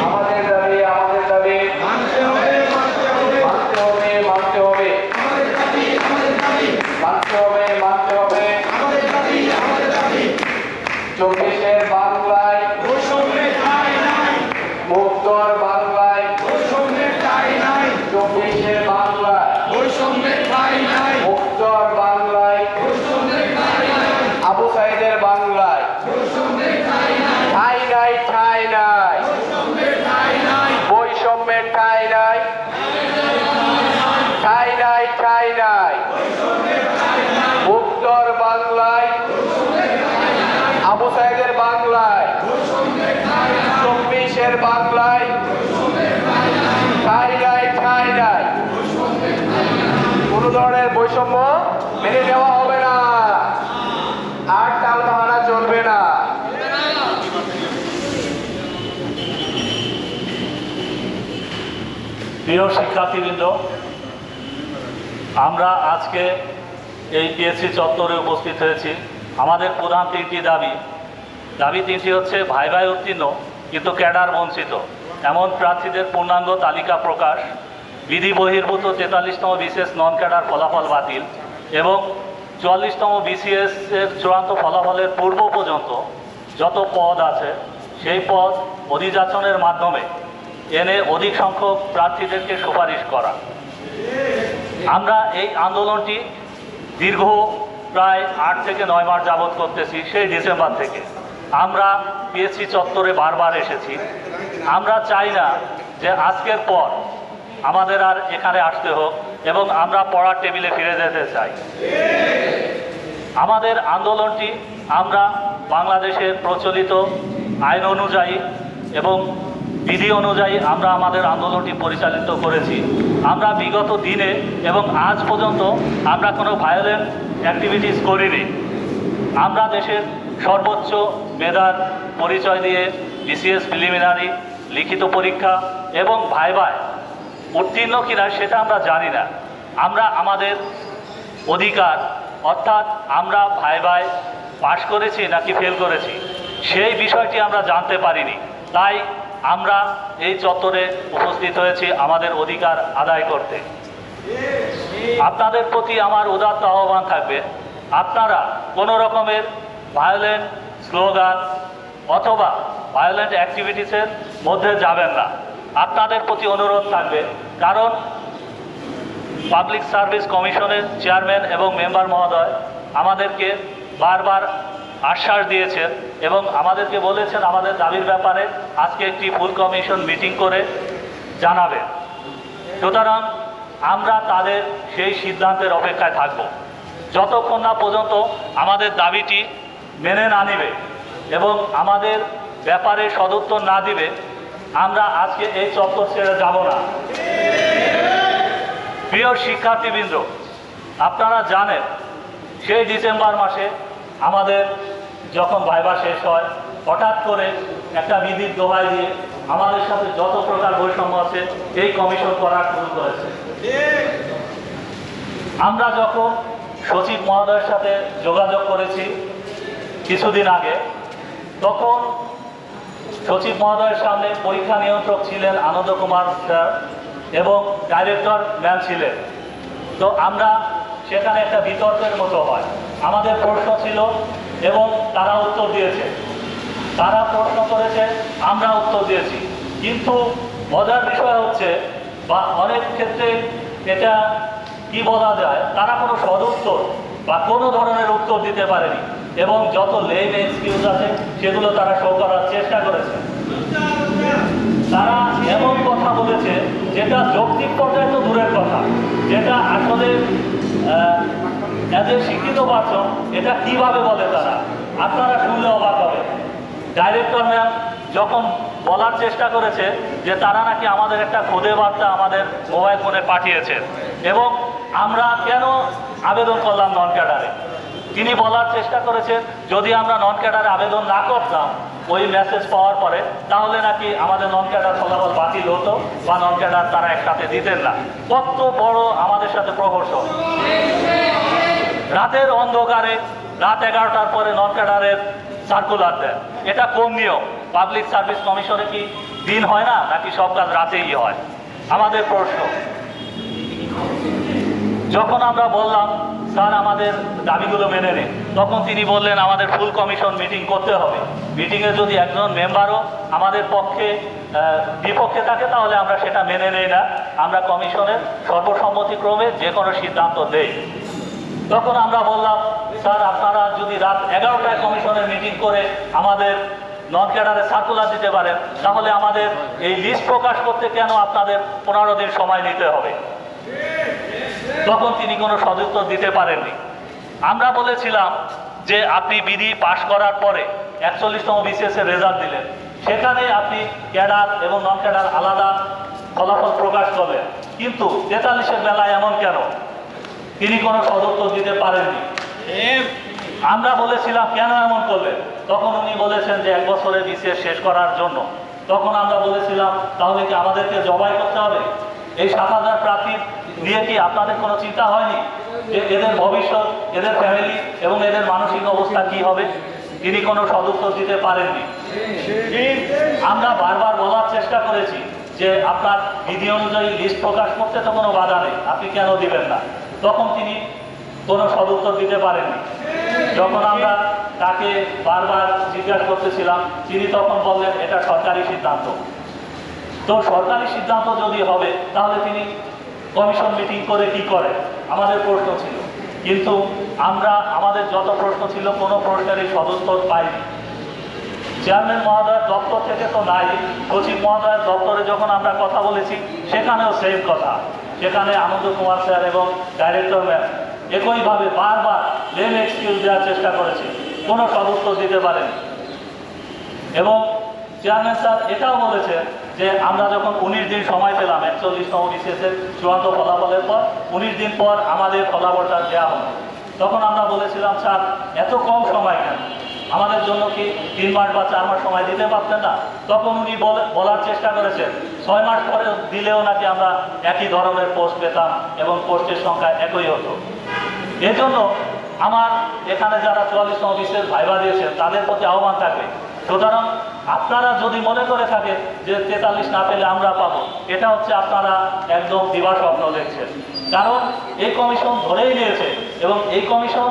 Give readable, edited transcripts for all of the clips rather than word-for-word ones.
আমাদের দাবি মানতে হবে মানতে হবে। 24-এর বাংলায় মুক্তর বাংলায় 24-এর বাংলায় মুক্তর বাংলায় আবু সাইদের বাংলায় ঠাই নাই ঠাই নাই বৈষম্যের ঠাই নাই ঠাই নাই ঠাই নাই মুক্তর বাংলায় আবু সাইদের বাংলায় 24-এর বাংলায় ঠাই নাই ঠাই নাই। কোন ধরনের বৈষম্য মেনে নেওয়া হবে না, আর টাল বাহানা চলবে না। প্রিয় শিক্ষার্থীবৃন্দ, আমরা আজকে এই পিএসসি চত্বরে উপস্থিত হয়েছি। আমাদের প্রধান তিনটি দাবি তিনটি হচ্ছে ভাইভাই উত্তীর্ণ কিন্তু ক্যাডার বঞ্চিত এমন প্রার্থীদের পূর্ণাঙ্গ তালিকা প্রকাশ, বিধি বহির্ভূত 43তম বিসিএস নন ক্যাডার ফলাফল বাতিল এবং 44তম বিসিএস এর চূড়ান্ত ফলাফলের পূর্ব পর্যন্ত যত পদ আছে সেই পদ অধিযাচনের মাধ্যমে এনে অধিক সংখ্যক প্রার্থীদেরকে সুপারিশ করা। আমরা এই আন্দোলনটি দীর্ঘ প্রায় 8 থেকে 9 মাস যাবৎ করতেছি। সেই ডিসেম্বর থেকে আমরা পিএসসি চত্বরে বারবার এসেছি। আমরা চাই না যে আজকের পর আমাদের আর এখানে আসতে হোক এবং আমরা পড়ার টেবিলে ফিরে যেতে চাই। আমাদের আন্দোলনটি আমরা বাংলাদেশের প্রচলিত আইন অনুযায়ী এবং বিধি অনুযায়ী আমরা আমাদের আন্দোলনটি পরিচালিত করেছি। আমরা বিগত দিনে এবং আজ পর্যন্ত আমরা কোনো ভায়োলেন্ট অ্যাক্টিভিটিস করিনি। আমরা দেশের সর্বোচ্চ মেধার পরিচয় দিয়ে বিসিএস প্রিলিমিনারি, লিখিত পরীক্ষা এবং ভাইভায় উত্তীর্ণ কিনা সেটা আমরা জানি না। আমরা আমাদের অধিকার অর্থাৎ আমরা ভাইভায় পাশ করেছি নাকি ফেল করেছি সেই বিষয়টি আমরা জানতে পারিনি। তাই আমরা এই চত্বরে উপস্থিত হয়েছি আমাদের অধিকার আদায় করতে। আপনাদের প্রতি আমার উদাত্ত আহ্বান থাকবে, আপনারা কোনো রকমের ভায়োলেন্ট স্লোগান অথবা ভায়োলেন্ট অ্যাক্টিভিটিসের মধ্যে যাবেন না। আপনাদের প্রতি অনুরোধ থাকবে, কারণ পাবলিক সার্ভিস কমিশনের চেয়ারম্যান এবং মেম্বার মহোদয় আমাদেরকে বারবার আশ্বাস দিয়েছেন এবং আমাদেরকে বলেছেন আমাদের দাবির ব্যাপারে আজকে একটি ফুল কমিশন মিটিং করে জানাবেন। সুতরাং আমরা তাদের সেই সিদ্ধান্তের অপেক্ষায় থাকব যতক্ষণ না পর্যন্ত আমাদের দাবিটি মেনে না নেবে এবং আমাদের ব্যাপারে সদুত্তর না দিবে আমরা আজকে এই চত্বর ছেড়ে যাব না। প্রিয় শিক্ষার্থীবৃন্দ, আপনারা জানেন সেই ডিসেম্বর মাসে আমাদের যখন ভাইভা শেষ হয় হঠাৎ করে একটা বিধির দোহাই দিয়ে আমাদের সাথে যত প্রকার বৈষম্য আছে এই কমিশন করা শুরু করেছে। আমরা যখন সচিব মহোদয়ের সাথে যোগাযোগ করেছি কিছুদিন আগে, তখন সচিব মহোদয়ের সামনে পরীক্ষা নিয়ন্ত্রক ছিলেন আনন্দ কুমার স্যার এবং ডাইরেক্টর ম্যাম ছিলেন। তো আমরা সেখানে একটা বিতর্কের মতো হয়। আমাদের প্রশ্ন ছিল এবং তারা উত্তর দিয়েছে, তারা প্রশ্ন করেছে, আমরা উত্তর দিয়েছি। কিন্তু মজার বিষয় হচ্ছে বা অনেক ক্ষেত্রে এটা কি বলা যায়, তারা কোনো সদুত্তর বা কোনো ধরনের উত্তর দিতে পারেনি এবং যত লেম এক্সকিউজ আছে সেগুলো তারা শো করার চেষ্টা করেছে। তারা এমন কথা বলেছে যেটা যৌক্তিক পর্যায়ে তো দূরের কথা, যেটা আসলে এদের শিক্ষিত পার্সন এটা কিভাবে বলে তারা, আপনারা শুনলে অবাক হবে। ডাইরেক্টর ম্যাম যখন বলার চেষ্টা করেছে যে তারা নাকি আমাদের একটা খুদে বার্তা আমাদের মোবাইল ফোনে পাঠিয়েছেন এবং আমরা কেন আবেদন করলাম নন ক্যাডারে, তিনি বলার চেষ্টা করেছেন যদি আমরা নন ক্যাডারে আবেদন না করতাম ওই মেসেজ পাওয়ার পরে তাহলে নাকি আমাদের নন ক্যাডার ফলাফল বাতিল হতো বা নন ক্যাডার তারা একসাথে দিতেন না। কত বড় আমাদের সাথে প্রহসন! রাতের অন্ধকারে রাত 11টার পরে নন ক্যাডারের সার্কুলার দেন, এটা কোন নিয়ম? পাবলিক সার্ভিস কমিশনে কি দিন হয় না, নাকি সব কাজ রাতেই হয়? আমাদের প্রশ্ন। যখন আমরা বললাম স্যার আমাদের দাবিগুলো মেনে নিন, তখন তিনি বললেন আমাদের ফুল কমিশন মিটিং করতে হবে। মিটিংয়ে যদি একজন মেম্বারও আমাদের পক্ষে বিপক্ষে থাকে তাহলে আমরা সেটা মেনে নেই না, আমরা কমিশনের সর্বসম্মতিক্রমে যে কোনো সিদ্ধান্ত দেই। তখন আমরা বললাম স্যার আপনারা যদি রাত 11টায় কমিশনের মিটিং করে আমাদের নন ক্যাডারে সার্কুলার দিতে পারেন, তাহলে আমাদের এই লিস্ট প্রকাশ করতে কেন আপনাদের 15 দিন সময় নিতে হবে? তখন তিনি কোনো সদুত্তর দিতে পারেননি। আমরা বলেছিলাম যে আপনি বিধি পাশ করার পরে 41তম বিসিএস এর রেজাল্ট দিলেন, সেখানে আপনি ক্যাডার এবং নন ক্যাডার আলাদা ফলাফল প্রকাশ করলেন, কিন্তু 43-এর বেলায় এমন কেন? তিনি কোনো সদুত্তর দিতে পারেননি। আমরা বলেছিলাম কেন এমন করলেন, তখন উনি বলেছেন যে 1 বছরে বিসিএস শেষ করার জন্য। তখন আমরা বলেছিলাম তাহলে কি আমাদেরকে জবাই করতে হবে? এই 7,000 প্রার্থী নিয়ে কি আপনাদের কোনো চিন্তা হয়নি যে এদের ভবিষ্যৎ, এদের ফ্যামিলি এবং এদের মানসিক অবস্থা কি হবে? তিনি কোনো সদুত্তর দিতে পারেননি। আমরা বারবার বলার চেষ্টা করেছি যে আপনার বিধি অনুযায়ী লিস্ট প্রকাশ করতে তো কোনো বাধা নেই, আপনি কেন দিবেন না? তখন তিনি কোনো সদুত্তর দিতে পারেননি। যখন আমরা তাকে বারবার জিজ্ঞাসা করতেছিলাম, তিনি তখন বললেন এটা সরকারি সিদ্ধান্ত। তো সরকারি সিদ্ধান্ত যদি হবে তাহলে তিনি কমিশন মিটিং করে কি করে, আমাদের প্রশ্ন ছিল। কিন্তু আমরা আমাদের যত প্রশ্ন ছিল কোনো প্রশ্নেরই সদুত্তর পাইনি। চেয়ারম্যান মহোদয়ের দপ্তর থেকে তো নাই, সচিব মহোদয়ের দপ্তরে যখন আমরা কথা বলেছি সেখানেও সেম কথা। সেখানে আনন্দ কুমার স্যার এবং ডাইরেক্টর ম্যাম একইভাবে বারবার লেম এক্সকিউজ দেওয়ার চেষ্টা করেছে, কোনো সদুত্তর দিতে পারেনি। এবং চেয়ারম্যান স্যার এটাও বলেছেন যে আমরা যখন 19 দিন সময় পেলাম 41তম বিসিএসের চূড়ান্ত ফলাফলের পর, 19 দিন পর আমাদের ফলাফলটা দেওয়া হলো। তখন আমরা বলেছিলাম স্যার এত কম সময় কেন, আমাদের জন্য কি 3 মাস বা 4 মাস সময় দিতে পারতেন না? তখন উনি বলার চেষ্টা করেছেন 6 মাস পরে দিলেও নাকি আমরা একই ধরনের পোস্ট পেতাম এবং পোস্টের সংখ্যা একই হতো। এজন্য আমার এখানে যারা 44তম বিসিএস ভাইবা দিয়েছেন তাদের প্রতি আহ্বান থাকবে, সুতরাং আপনারা যদি মনে করে থাকেন যে 43 না পেলে আমরা পাবো, এটা হচ্ছে আপনারা একদম দিবা স্বপ্ন দেখছেন। কারণ এই কমিশন ধরেই নিয়েছে এবং এই কমিশন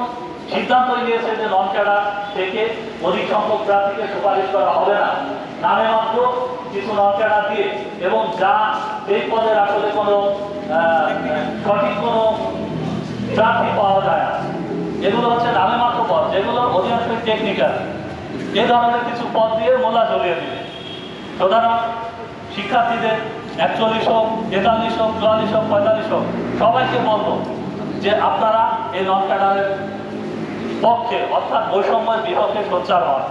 সিদ্ধান্তই নিয়েছে যে নন ক্যাডার থেকে অধিক সংখ্যক প্রার্থীকে সুপারিশ করা হবে না, নামে মাত্র কিছু নন ক্যাডার দিয়ে, এবং যা এই পদের আসলে কোনো সঠিক কোনো প্রার্থী পাওয়া যায় না। এগুলো হচ্ছে নামে মাত্র পদ, যেগুলো অধিকাংশই টেকনিক্যাল। এই ধরনের কিছু পদ দিয়ে মোলা ঝুলিয়ে দিবে। সুতরাং শিক্ষার্থীদের 41 হোক, 43 হোক, 44 হোক, 45 হোক, সবাইকে বলবো যে আপনারা এই নন ক্যাডারের পক্ষে অর্থাৎ বৈষম্যের বিপক্ষে সোচ্চার হন।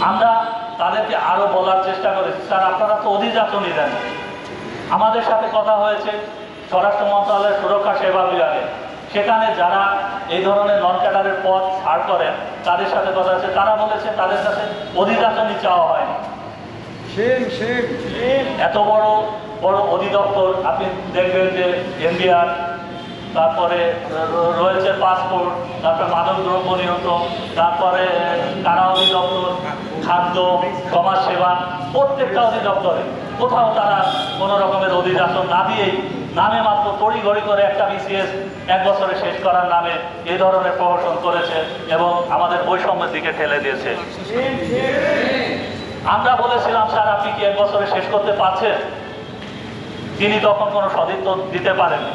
আমরা তাদেরকে আরো বলার চেষ্টা করেছি স্যার আপনারা তো অধিযাচনই দেন। আমাদের সাথে কথা হয়েছে স্বরাষ্ট্র মন্ত্রণালয়ের সুরক্ষা সেবা বিভাগে, সেখানে যারা এই ধরনের নন ক্যাডারের পদ ছাড় করেন তাদের সাথে কথা হয়েছে, তারা বলেছে তাদের কাছে অধিযাচনই চাওয়া হয়নি। এত বড় বড় অধিদপ্তর আপনি দেখবেন যে এনবিআর, তারপরে রয়েছে পাসপোর্ট, তারপরে মাদক দ্রব্য নিয়ন্ত্রণ, তারপরে কারা অধিদপ্তর, খাদ্য, সমাজসেবা, প্রত্যেকটা অধিদপ্তরে কোথাও তারা কোনো রকমের অধিযাচন না দিয়েই নামে মাত্র তড়িঘড়ি করে একটা বিসিএস 1 বছরে শেষ করার নামে এই ধরনের প্রহসন করেছে এবং আমাদের বৈষম্যের দিকে ঠেলে দিয়েছে। আমরা বলেছিলাম স্যার আপনি কি 1 বছরে শেষ করতে পারছেন? তিনি তখন কোনো সদুত্তর দিতে পারেননি।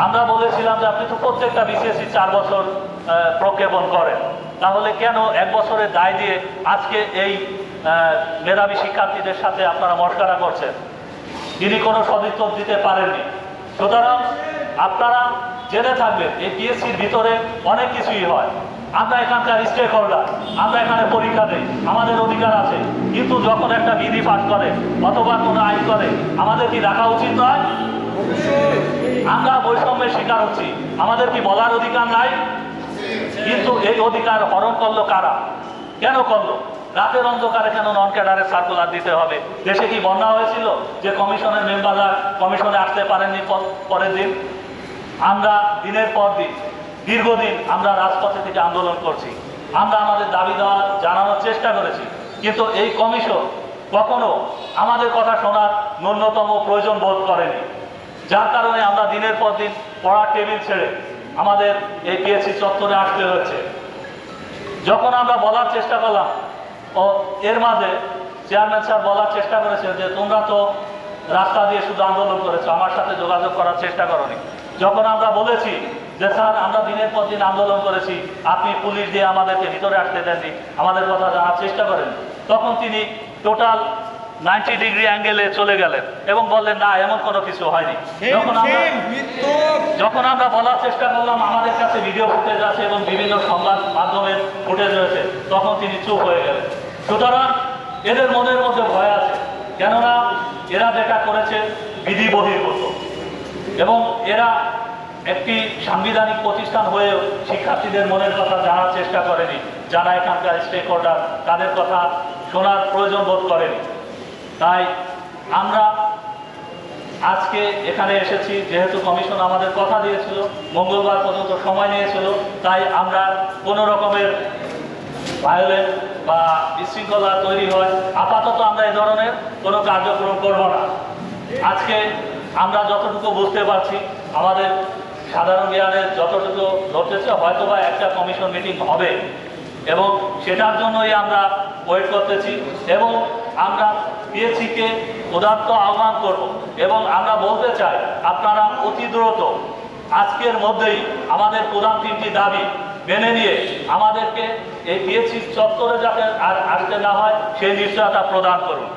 আমরা বলেছিলাম যে আপনি তো প্রত্যেকটা বিসিএসই 4 বছর প্রক্ষেপণ করেন, তাহলে কেন 1 বছরের দায় দিয়ে আজকে এই মেধাবী শিক্ষার্থীদের সাথে আপনারা মশকরা করছেন? তিনি কোনো সদুত্তর দিতে পারেননি। সুতরাং আপনারা জেনে থাকবেন এই পিএসসির ভিতরে অনেক কিছুই হয়। আমরা এখানকার স্টেক হোল্ডার, আমরা এখানে পরীক্ষা দিই, আমাদের অধিকার আছে, কিন্তু যখন একটা বিধি পাস করে অথবা কোনো আইন করে আমাদের কি রাখা উচিত নয়? আমরা বৈষম্যের শিকার হচ্ছি, আমাদের কি বলার অধিকার নাই? কিন্তু এই অধিকার হরণ করলো কারা? কেন করলো? রাতের অন্ধকারে কেন নন ক্যাডারের সার্কুলার দিতে হবে? দেশে কি বন্যা হয়েছিল যে কমিশনের মেম্বাররা কমিশনে আসতে পারেননি পরের দিন? আমরা দিনের পর দিন দীর্ঘদিন আমরা রাজপথে থেকে আন্দোলন করছি, আমরা আমাদের দাবি দেওয়া জানানোর চেষ্টা করেছি, কিন্তু এই কমিশন কখনো আমাদের কথা শোনার ন্যূনতম প্রয়োজন বোধ করেনি, যার কারণে আমরা দিনের পর দিন পড়ার টেবিল ছেড়ে আমাদের এই পিএসসি চত্বরে আসতে হয়েছে। যখন আমরা বলার চেষ্টা করলাম, ও এর মাঝে চেয়ারম্যান স্যার বলার চেষ্টা করেছেন যে তোমরা তো রাস্তা দিয়ে শুধু আন্দোলন করেছো, আমার সাথে যোগাযোগ করার চেষ্টা করোনি। যখন আমরা বলেছি যে স্যার আমরা দিনের পর দিন আন্দোলন করেছি, আপনি পুলিশ দিয়ে আমাদেরকে ভিতরে আসতে দেননি, আমাদের কথা জানার চেষ্টা করেন, তখন তিনি টোটাল 90 ডিগ্রি অ্যাঙ্গেলে চলে গেলেন এবং বললেন না এমন কোনো কিছু হয়নি। যখন আমরা বলার চেষ্টা করলাম আমাদের কাছে ভিডিও ফুটেজ আছে এবং বিভিন্ন সংবাদ মাধ্যমের ফুটেজ রয়েছে, তখন তিনি চুপ হয়ে গেলেন। সুতরাং এদের মনের মধ্যে ভয় আছে, কেননা এরা যেটা করেছে বিধি বহির্ভূত এবং এরা একটি সাংবিধানিক প্রতিষ্ঠান হয়েও শিক্ষার্থীদের মনের কথা জানার চেষ্টা করেনি, যারা এখানকার স্টেক হোল্ডার তাদের কথা শোনার প্রয়োজন বোধ করেনি। তাই আমরা আজকে এখানে এসেছি, যেহেতু কমিশন আমাদের কথা দিয়েছিল, মঙ্গলবার পর্যন্ত সময় নিয়েছিল, তাই আমরা কোনো রকমের ভায়োলেন্স বা বিশৃঙ্খলা তৈরি হয় আপাতত আমরা এই ধরনের কোনো কার্যক্রম করব না। আজকে আমরা যতটুকু বুঝতে পারছি, আমাদের সাধারণ জ্ঞানের যতটুকু ঘটেছে, হয়তোবা একটা কমিশন মিটিং হবে এবং সেটার জন্যই আমরা ওয়েট করতেছি এবং আমরা পিএসসিকে উদাত্ত আহ্বান করব এবং আমরা বলতে চাই আপনারা অতি দ্রুত আজকের মধ্যেই আমাদের প্রধান 3টি দাবি মেনে নিয়ে আমাদেরকে এই পিএসসি চত্বরে যাতে আর আসতে না হয় সেই নিশ্চয়তা প্রদান করুন।